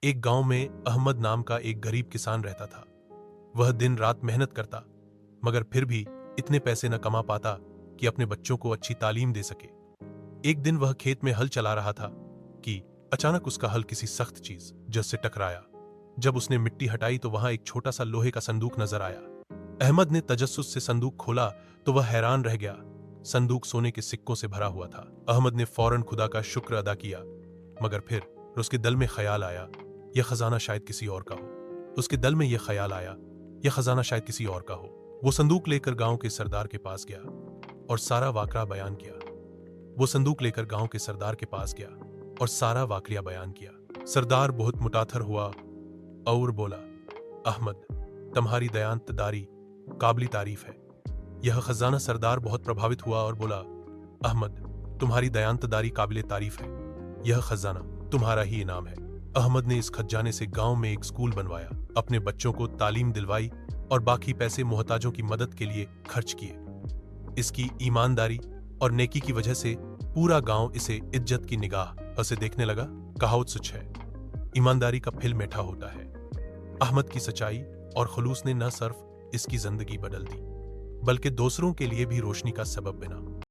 एक गांव में अहमद नाम का एक गरीब किसान रहता था। वह दिन रात मेहनत करता, मगर फिर भी इतने पैसे न कमा पाता कि अपने बच्चों को अच्छी तालीम दे सके। एक दिन वह खेत में हल चला रहा था कि अचानक उसका हल किसी सख्त चीज से टकराया। जब उसने मिट्टी हटाई तो वहां एक छोटा सा लोहे का संदूक नजर आया। अहमद ने तजस्सुस से संदूक खोला तो वह हैरान रह गया। संदूक सोने के सिक्कों से भरा हुआ था। अहमद ने फौरन खुदा का शुक्र अदा किया, मगर फिर उसके दिल में ख्याल आया, यह खजाना शायद किसी और का हो। उसके दिल में यह ख्याल आया, यह खजाना शायद किसी और का हो। वो संदूक लेकर गांव के सरदार के पास गया और सारा वाकया बयान किया। वो संदूक लेकर गांव के सरदार के पास गया और सारा वाकया बयान किया। सरदार बहुत मुताथर हुआ और बोला, अहमद, तुम्हारी दयानतदारी काबिल तारीफ है। यह खजाना सरदार बहुत प्रभावित हुआ और बोला, अहमद, तुम्हारी दयानतदारी काबिल तारीफ है। यह खजाना तुम्हारा ही इनाम है। अहमद ने इस खजाने से गांव में एक स्कूल बनवाया, अपने बच्चों को तालीम दिलवाई और बाकी पैसे मोहताजों की मदद के लिए खर्च किए। इसकी ईमानदारी और नेकी की वजह से पूरा गांव इसे इज्जत की निगाह से देखने लगा। कहावत सच है, ईमानदारी का फल मीठा होता है। अहमद की सच्चाई और खुलूस ने न सिर्फ इसकी जिंदगी बदल दी, बल्कि दूसरों के लिए भी रोशनी का सबब बना।